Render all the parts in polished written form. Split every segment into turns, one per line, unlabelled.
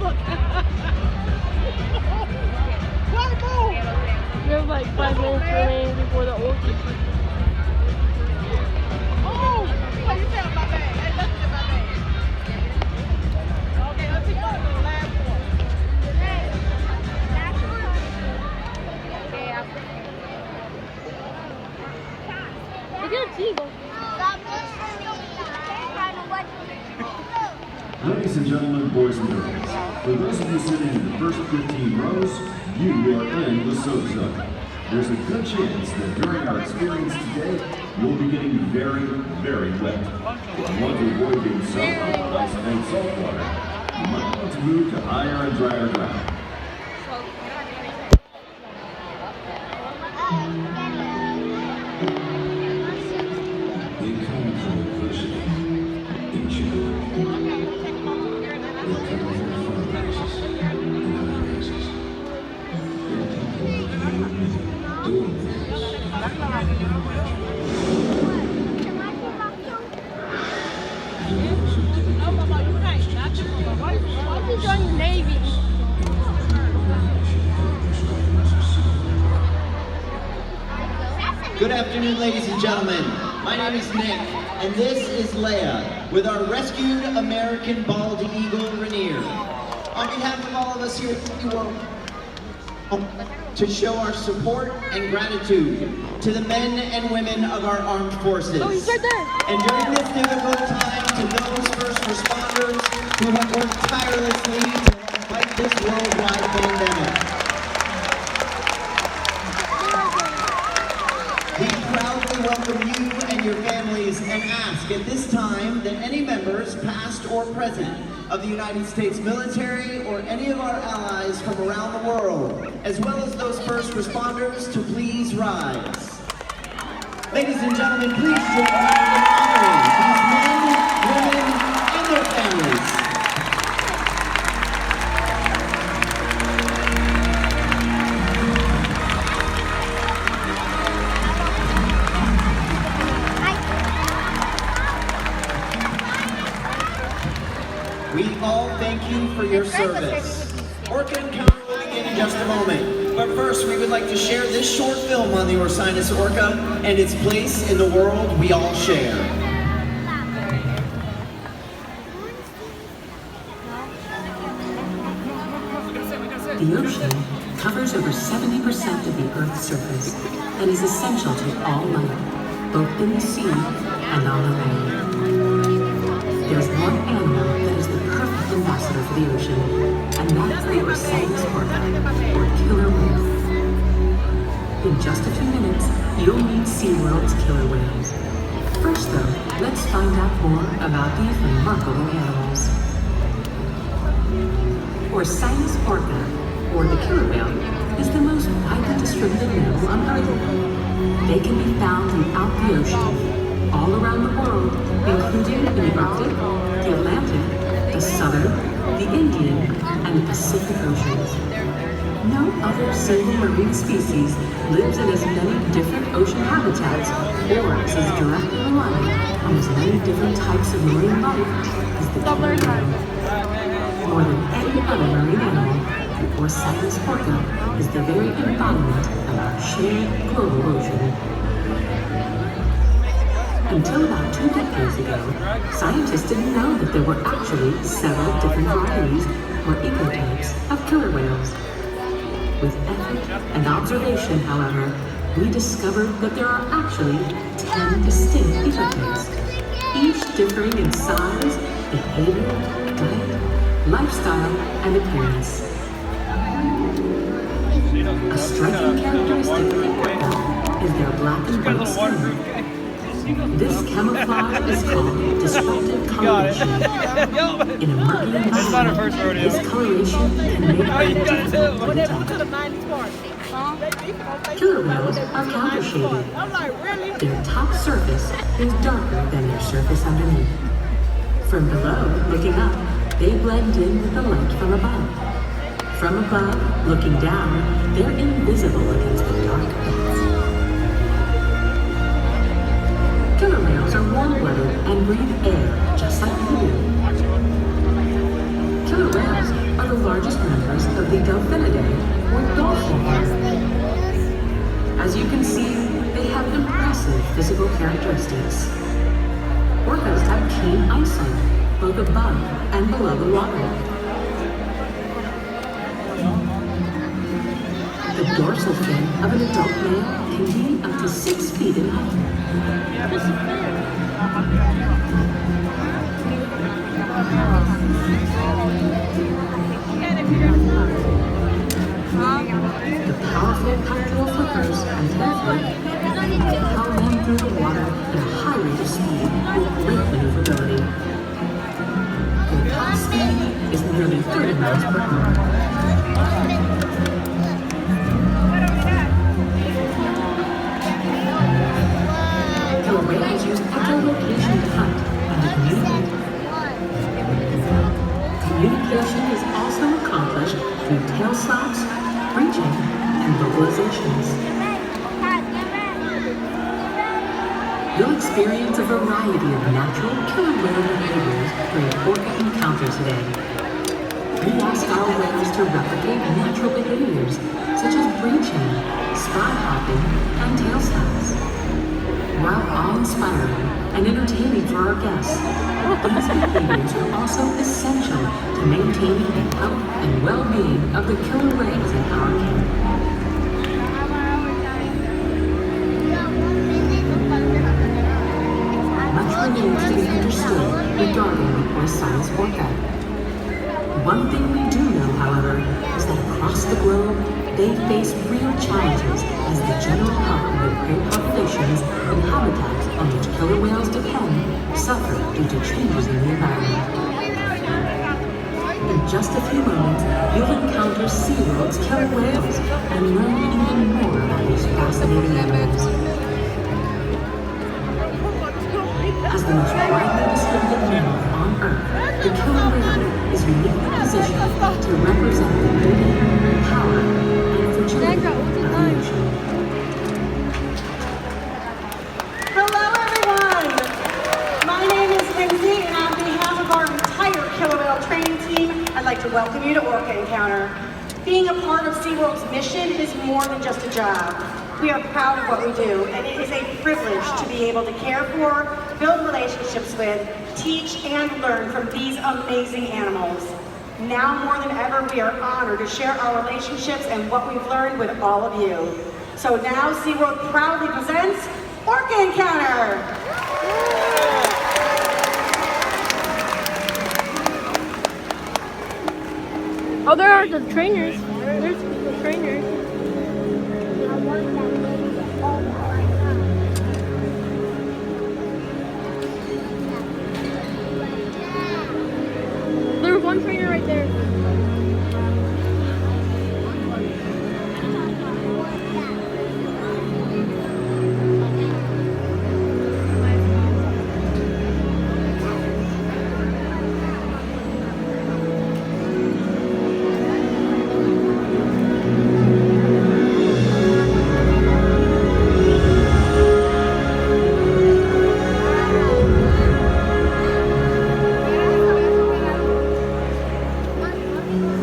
We have like 5 minutes remaining before the Orca.
Oh, you tell my bag. Hey, look at my bag. Okay, let's see the last one.
I can't see them.
Ladies and gentlemen, boys and girls, for those of you sitting in the first 15 rows, you are in the soak zone. There's a good chance that during our experience today, you'll be getting very, very wet. If you want to avoid being soaked with ice and salt water, you might want to move to higher and drier ground. We come from adversity in Chile. We come from farm races and other races. We're people like you and me, doing things. Those who dedicate
Why did you join the Navy?
Good afternoon, ladies and gentlemen. My name is Nick, and this is Leia with our rescued American bald eagle Rainier. On behalf of all of us here at Seaworld, to show our support and gratitude to the men and women of our armed forces.
Oh, he's right there.
And during this difficult time, to those first responders who have worked tirelessly to help fight this worldwide pandemic. We proudly welcome you and your families and ask at this time that any members, past or present, of the United States military or any of our allies from around the world, as well as those first responders, to please rise. Ladies and gentlemen, please join me in honoring these men, women, and their families. We all thank you for your service. Orca Encounter will begin in just a moment. But first, we would like to share this short film on the Ursinus orca and its place in the world we all share.
The ocean covers over 70% of the Earth's surface and is essential to all life, both in the sea and on the land. There's one animal that is the perfect ambassador for the ocean, and that's the Ursinus orca, or killer whale. In just a few minutes, you'll meet Seaworld's killer whales. First though, let's find out more about these remarkable animals. Ursinus orca, or the killer whale, is the most widely distributed mammal on Earth. They can be found throughout the ocean, all around the world, including in the Arctic, the Atlantic, the Southern, the Indian, and the Pacific Oceans. No other single marine species lives in as many different ocean habitats or is as directly reliant on as many different types of marine life as the killer whale. More than any other marine animal, the Ursinus orca is the very embodiment of our shared global ocean. Until about 2 decades ago, scientists didn't know that there were actually several different varieties or ecotypes of killer whales. With effort and observation, however, we discovered that there are actually 10 distinct ecotypes, each differing in size, behavior, diet, lifestyle, and appearance. A striking characteristic of the orca is their black and white skin. This camouflage is called disruptive coloration. In a murky environment, this coloration can make them difficult to detect. Killer whales are counter-shaded. Their top surface is darker than their surface underneath. From below, looking up, they blend in with the light from above. From above, looking down, they're invisible against the dark depths. Killer whales are warm-blooded and breathe air just like we do. Killer whales are the of the Delphinidae, or dolphin. As you can see, they have impressive physical characteristics. Orcas have keen eyesight, both above and below the water. The dorsal fin of an adult male can be up to 6 feet in height. The powerful pectoral flippers and tail flip propel them through the water at a high rate of speed with great maneuverability. Their top speed is nearly 30 miles per hour. Killer whales use echolocation to hunt and to communicate. Communication is also accomplished through tail slaps, breaching, and vocalizations. You'll experience a variety of natural killer whale behaviors during Orca Encounter today. We ask our whales to replicate natural behaviors such as breaching, spy hopping, and tail slaps. While awe-inspiring and entertaining for our guests, these behaviors are also essential to maintaining the health and well-being of the killer whales in our camp. Much remains to be understood regarding the Orca's orca. One thing we do know, however, is that across the globe, they face real challenges as the general health of the prey populations and habitats on which killer whales depend suffer due to changes in the environment. In just a few moments, you'll encounter Seaworld's killer whales and learn even more about these fascinating animals. As the most widely distributed mammal on Earth, the killer whale is uniquely positioned to represent the beauty, power, and fragility of the ocean.
Hello, everyone. My name is Lindsay, and on behalf of our entire killer whale training team, I'd like to welcome you to Orca Encounter. Being a part of Seaworld's mission is more than just a job. We are proud of what we do, and it is a privilege to be able to care for, build relationships with, teach, and learn from these amazing animals. Now more than ever, we are honored to share our relationships and what we've learned with all of you. So now Seaworld proudly presents Orca Encounter!
Oh, there are the trainers. There's the trainers. There's one trainer right there.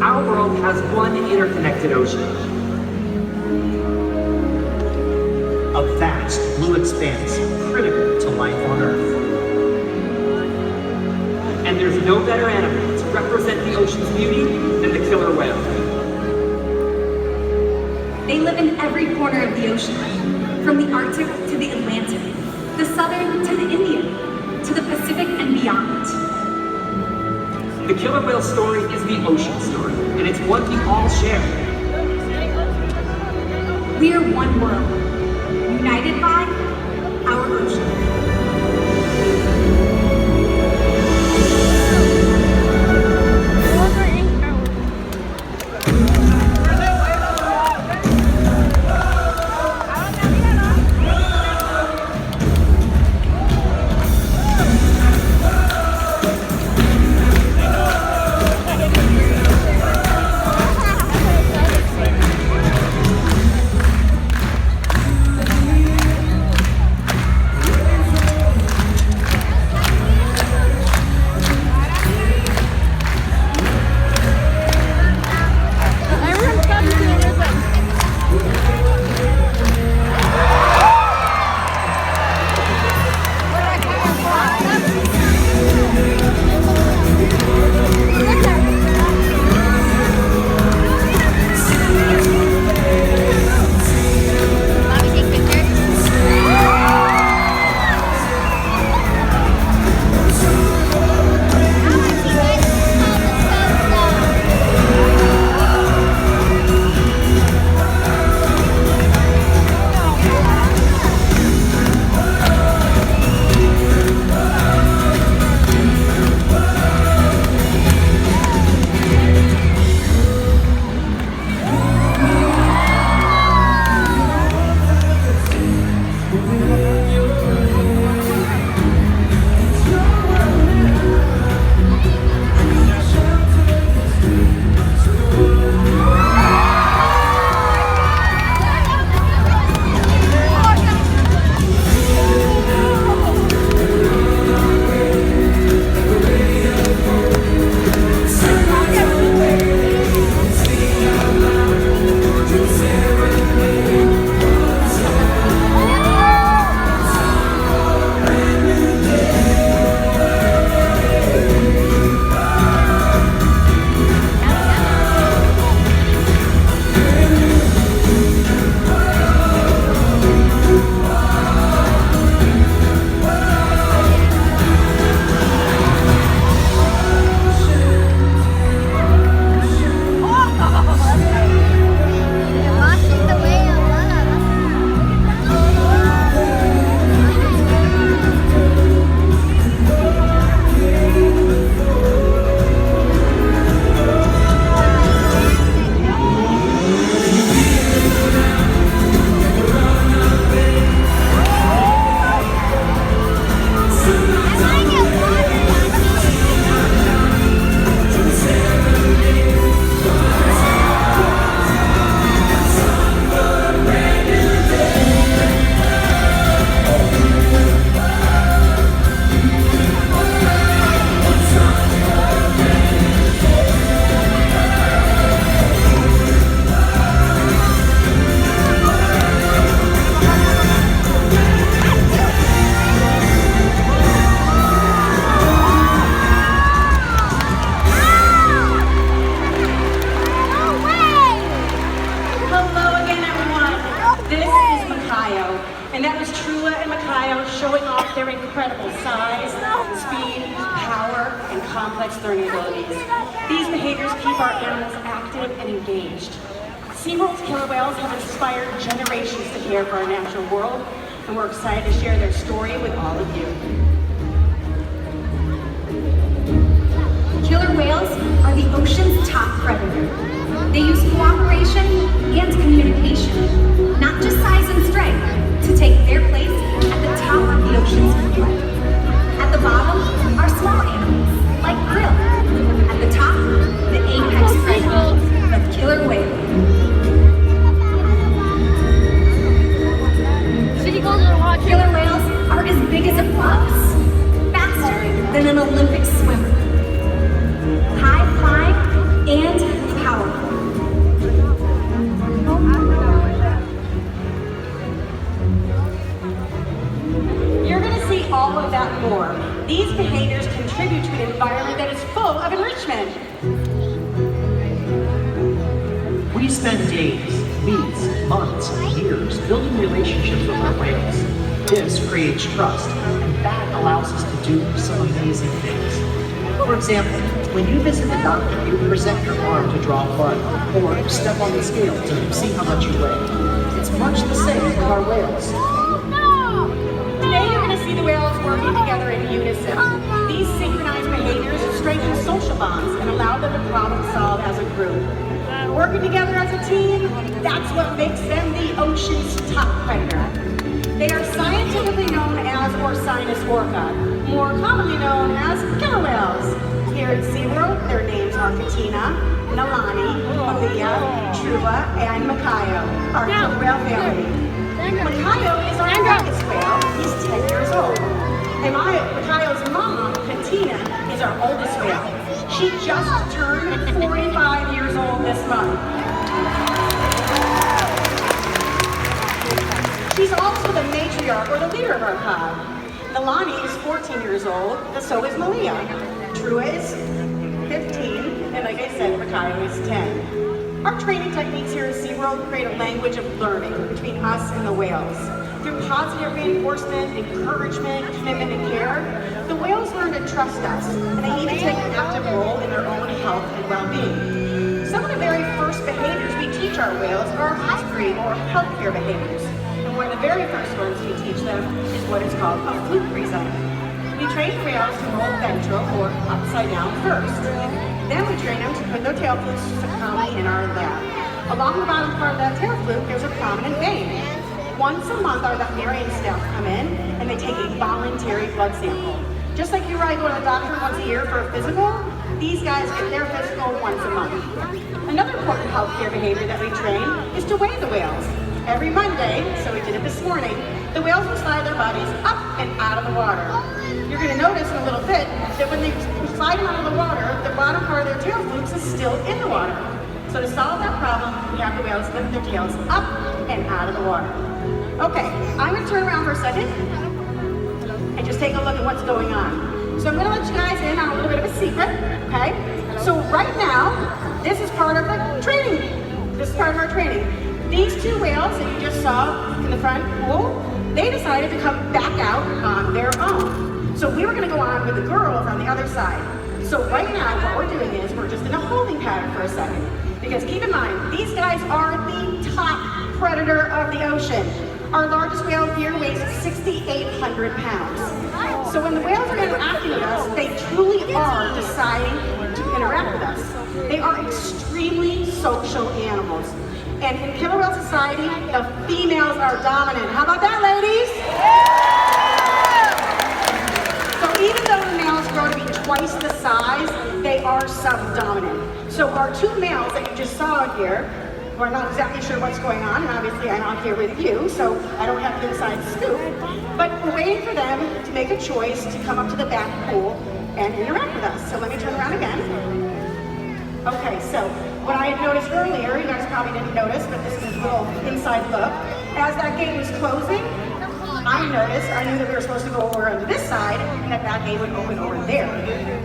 Our world has one interconnected ocean.
A vast blue expanse critical to life on Earth.
And there's no better animal to represent the ocean's beauty than the killer whale.
They live in every corner of the ocean, from the Arctic to the Atlantic, the Southern to the Indian, to the Pacific and beyond.
The killer whale story is the ocean story, and it's one we all share.
We are one world, united by our ocean.
learning abilities. These behaviors keep our animals active and engaged. Seaworld's killer whales have inspired generations to care for our natural world, and we're excited to share their story with all of you.
Killer whales are the ocean's top predator. They use cooperation and communication, not just size and strength, to take their place at the top of the ocean's food web. At the bottom are small animals, like krill. At the top, the apex predator, the killer whale. Killer whales are as big as a fox, faster than an Olympic swimmer, high flying and powerful.
You're going to see all of that more. These behaviors contribute to an environment that is full of enrichment.
We spend days, weeks, months, years building relationships with our whales. This creates trust, and that allows us to do some amazing things. For example, when you visit the doctor, you present your arm to draw blood, or step on the scale to see how much you weigh. It's much the same with our whales.
Today you're going to see the whales working together in unison. These synchronized behaviors strengthen social bonds and allow them to problem solve as a group. Working together as a team, that's what makes them the ocean's top predator. They are scientifically known as Orcinus orca, more commonly known as killer whales. Here at Seaworld, their names are Katina, Nalani, Malia, Trua, and Makayo, our killer whale family. Makayo is our youngest whale. He's 10 years old. And Makayo's mom, Katina, is our oldest whale. She just turned 45 years old this month. She's also the matriarch or the leader of our pod. Nalani is 14 years old, and so is Malia. Trua is 15, and like I said, Makayo is 10. Our training techniques here at Seaworld create a language of learning between us and the whales. Through positive reinforcement, encouragement, commitment, and care, the whales learn to trust us, and they even take an active role in their own health and well-being. Some of the very first behaviors we teach our whales are osprey or healthcare behaviors. And one of the very first ones we teach them is what is called a fluke reset. We train whales to roll ventral or upside down first. Then we train them to put their tail flukes securely in our lab. Along the bottom part of that tail fluke, there's a prominent vein. Once a month, our veterinarian staff come in and they take a voluntary blood sample. Just like you or I go to the doctor once a year for a physical, these guys get their physical once a month. Another important healthcare behavior that we train is to weigh the whales. Every Monday, so we did it this morning, the whales will slide their bodies up and out of the water. You're going to notice in a little bit that when they slide them out of the water, the bottom part of their tail flukes is still in the water. So to solve that problem, we have the whales lift their tails up and out of the water. Okay, I'm going to turn around for a second and just take a look at what's going on. So I'm going to let you guys in on a little bit of a secret, okay? So right now, this is part of the training. This is part of our training. These two whales that you just saw in the front pool, they decided to come back out on their own. So we were going to go on with the girls on the other side. So right now, what we're doing is we're just in a holding pattern for a second. Because keep in mind, these guys are the top predator of the ocean. Our largest whale here weighs 6,800 pounds. So when the whales are interacting with us, they truly are deciding to interact with us. They are extremely social animals. And in killer whale society, the females are dominant. How about that, ladies? So even though the males grow to be twice the size, they are subdominant. So our two males that you just saw here, we're not exactly sure what's going on, and obviously I'm out here with you, so I don't have the inside scoop. But we're waiting for them to make a choice to come up to the back pool and interact with us. So let me turn around again. Okay, so what I had noticed earlier, you guys probably didn't notice, but this is a little inside look. As that gate was closing, I knew that we were supposed to go over on this side, and that gate would open over there.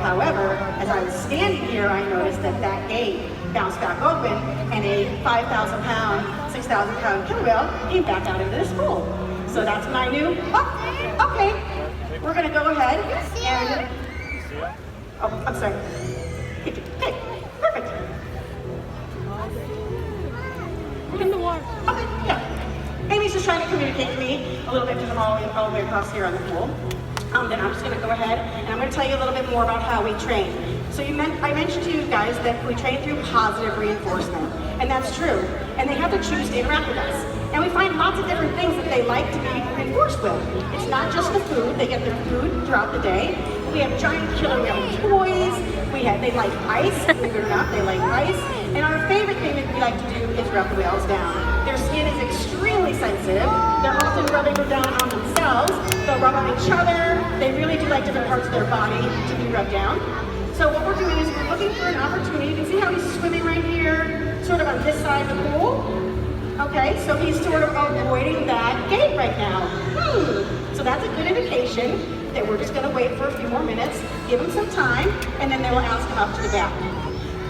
However, as I was standing here, I noticed that that gate bounced back open, and a 5,000 pound, 6,000 pound killer whale came back out into this pool. So that's my new, okay, we're gonna go ahead and Oh, I'm sorry. Okay, perfect.
In the water.
Okay, yeah. Amy's just trying to communicate to me a little bit because I'm all the way across here on the pool. Then I'm just going to go ahead and I'm going to tell you a little bit more about how we train. So I mentioned to you guys that we train through positive reinforcement, and that's true. And they have to choose to interact with us. And we find lots of different things that they like to be reinforced with. It's not just the food; they get their food throughout the day. We have giant killer whale toys. They like ice. Believe it or not, they like ice. And our favorite thing that we like to do is rub the whales down. Their skin is extremely sensitive. They're often rubbing them down on themselves. They'll rub on each other. They really do like different parts of their body to be rubbed down. So what we're doing is we're looking for an opportunity. You can see how he's swimming right here, sort of on this side of the pool. Okay, so he's sort of avoiding that gate right now. So that's a good indication that we're just gonna wait for a few more minutes, give him some time, and then they will ask him up to the back.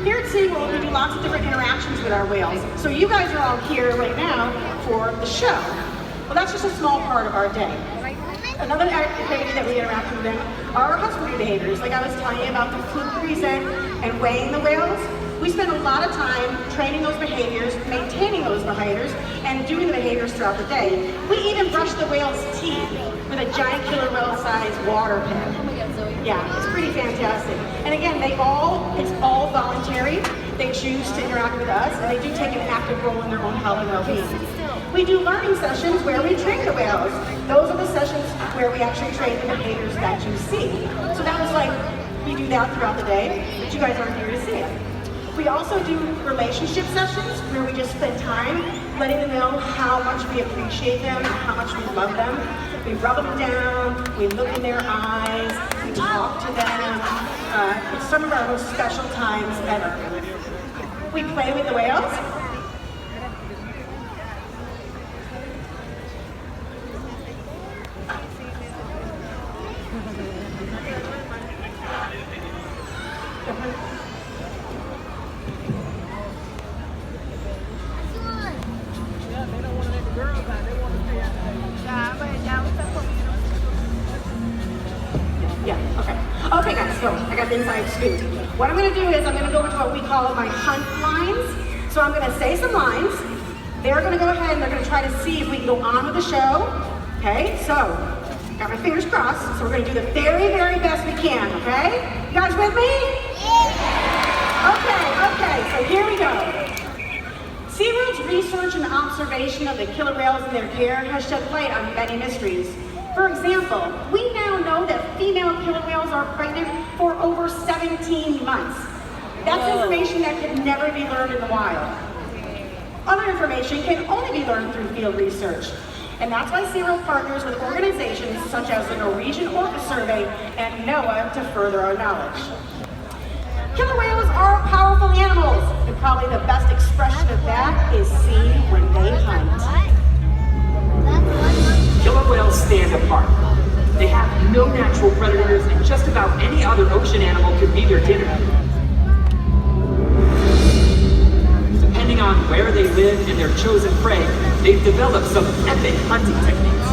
Here at Seaworld, we do lots of different interactions with our whales. So you guys are all here right now for the show. Well, that's just a small part of our day. Another activity that we interact with them are our husbandry behaviors. Like I was telling you about the fluke reason and weighing the whales. We spend a lot of time training those behaviors, maintaining those behaviors, and doing the behaviors throughout the day. We even brush the whale's teeth with a giant killer whale-sized water pen. Yeah, it's pretty fantastic. And again, it's all voluntary. They choose to interact with us, and they do take an active role in their own health and well-being. We do learning sessions where we train the whales. Those are the sessions where we actually train the behaviors that you see. So that was like, we do that throughout the day, but you guys aren't here to see it. We also do relationship sessions where we just spend time letting them know how much we appreciate them, how much we love them. We rub them down, we look in their eyes, we talk to them. It's some of our most special times ever. We play with the whales. Okay guys, so I got the inside scoop. What I'm gonna do is I'm gonna go into what we call my hunt lines. So I'm gonna say some lines. They're gonna go ahead and they're gonna try to see if we can go on with the show. Okay, so got my fingers crossed. So we're gonna do the very, very best we can, okay? You guys with me? Okay, so here we go. Seaworld's research and observation of the killer whales and their care has shed light on many mysteries. For example, we now know that female killer whales are pregnant for over 17 months. That's information that could never be learned in the wild. Other information can only be learned through field research. And that's why Seaworld partners with organizations such as the Norwegian Orca Survey and NOAA to further our knowledge. Killer whales are powerful animals, and probably the best expression of that is seen when they hunt.
Killer whales stand apart. They have no natural predators, and just about any other ocean animal could be their dinner. Depending on where they live and their chosen prey, they've developed some epic hunting techniques.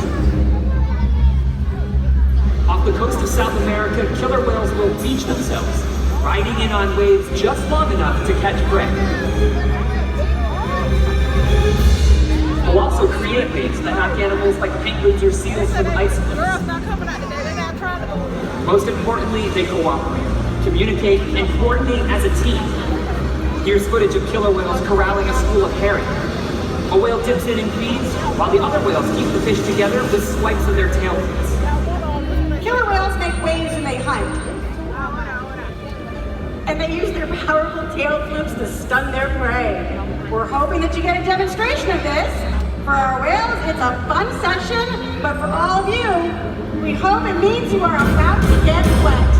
Off the coast of South America, killer whales will beach themselves, riding in on waves just long enough to catch prey. They'll also create waves that knock animals like penguins or seals from icebergs. Most importantly, they cooperate, communicate, and coordinate as a team. Here's footage of killer whales corralling a school of herring. A whale dips in and feeds, while the other whales keep the fish together with swipes of their tail fins.
Killer whales make waves when they hunt. And they use their powerful tail flukes to stun their prey. We're hoping that you get a demonstration of this. For our whales, it's a fun session, but for all of you, we hope it means you are about to get wet.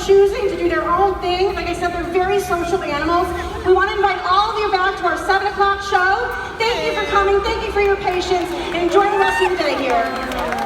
choosing to do their own thing. Like I said, they're very social animals. We want to invite all of you back to our 7 o'clock show. Thank you for coming. Thank you for your patience. And enjoy the rest of your day here.